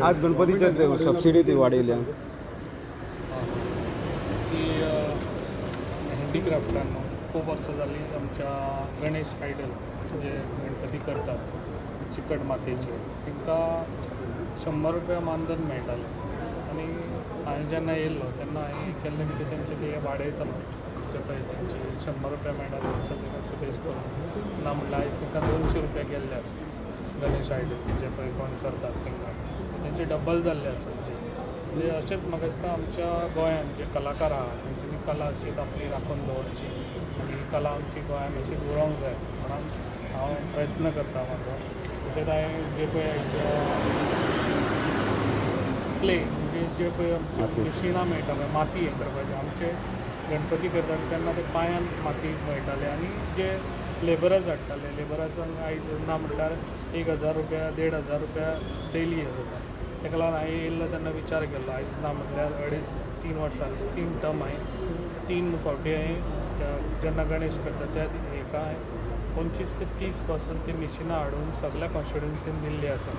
आज गणपतीच्या सबसिडी ती वाढवल्या ती हँडीक्राफ्टांना खूप वर्सां जाली आमच्या गणेश आयडल जे गणपती करतात चिकट मातयेचे तांकां 100 रुपया मानधन मेळटालें आनी हांवें जेन्ना येयल्लो तेन्ना हांवें केल्लें कितें तेंचें तें वाडयतालो जे पळय तेंचे 100 रुपया मेळटा थंयसर ताका सुबेज करून ना म्हणल्यार आयज तांकां 200 रुपया गेल्ले आसा गणेश आयडल जे पळय कोण करतात तांकां तेंचे डबल जाल्ले आसा म्हणजे अशेंच म्हाका दिसता आमच्या गोंयांत जे कलाकार आहा तेंच्यांनी कला अशीच आपली राखून दवरची आनी ही कला आमची गोंयांत अशीच उरोंक जाय म्हणून हांव प्रयत्न करता म्हाजो तशेंच हांवें जे पळय आयज क्ले म्हणजे जे पळय आमचे मिशिनां मेळटा पळय माती हें करपाचें आमचे गणपती करताले तेन्ना ते पांयान माती मेळटाले आनी जे लेबरर्स हाडटाले लेबरांक आयज ना म्हणल्यार 1000 रुपया 1500 रुपया डेली हें जाता ताका लागून हांवें येयल्लो तेन्ना विचार केल्लो आयज ना म्हणल्यार 3 वर्सां 3 टर्म हांवें 3 फावटी हांवें जेन्ना गणेश करता त्या हेका 25 ते 30 पासून ती मिशिनां हाडून सगळ्या कॉन्स्टिट्युएन्सीन दिल्ली आसा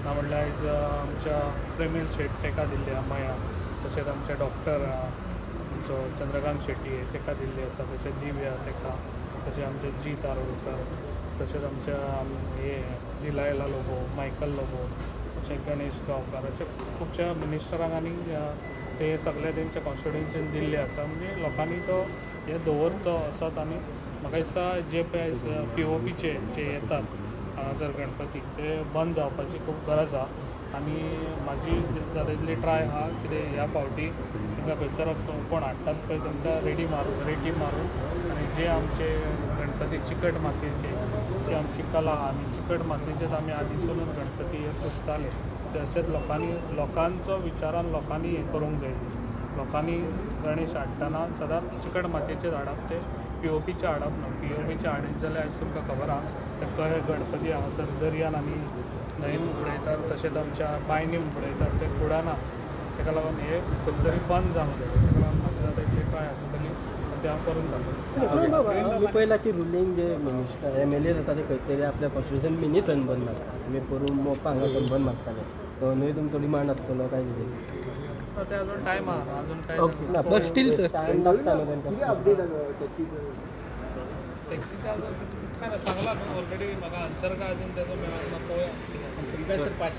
ना म्हणल्यार आयज आमच्या प्रेमील शेट ताका दिल्ली मया तशेंच आमचे डॉक्टर आमचो चंद्रकांत शेट्टी ताका दिल्ली आसा तशेंच दिव्या ताका तशें आमचे जीत आरोलकर तशेंच आमच्या हे दिलायला लोबो मायकल लोबो अशें गणेश गांवकार अशे खुबश्या मिनिस्टरांक आनी ते सगळे तेंच्या कॉन्स्टिट्युएन्सीन दिल्ले आसा म्हणजे लोकांनी तो हे दवरचो असोत आनी म्हाका दिसता जे पळय POPचे जे येतात हांगासर गणपती ते बंद जावपाची खूब गरज आहा आनी म्हाजी जाता तितली ट्राय आहा कितें ह्या फावटी तांकां खंयसर कोण हाडटात पळय तांकां रेटी मारून आनी जे आमचे गणपती चिकट मातयेचे जी आमची कला आहा आनी चिकट मातयेचेच आमी आदींसूनच गणपती हे पुजताले ते अशेंच लोकांचो विचारान लोकांनी हें करूंक जाय लोकांनी गणेश हाडटना सदांच चिकट मातयेचेच हाडप ते POPचे हाडप न्हू POPचे हाडीत जाल्यार आयज तुमकां खबर आहा ते कहे गणपती हांगासर दर्यान आमी न्हंयेन उडयतात तशेंच आमच्या बायनीन उडयतात ते कुडाना ताका लागून हे खंय तरी बंद जावंक जाय ताका लागून म्हाजी जाता इतली ट्राय आसतली ते हांव करून दाखयतलों आमी पळयलां की रुलींग जे मिनिस्टर MLAs आसा ते खंय तरी आपल्या कॉन्स्टिट्युएन्सीन मिनी सनबर्न मारता आमी करून मोपा हांगा सनबर्न मारताले तो न्हय तुमचो डिमांड आसतलो काय कितें ते अजून टायम आहा अजून काय बट स्टील टायम लागता न्हू तांकां टॅक्सीचा अजून काय सांगला न्हू ऑलरेडी म्हाका आन्सर काय अजून तेजो मेळना पळोवया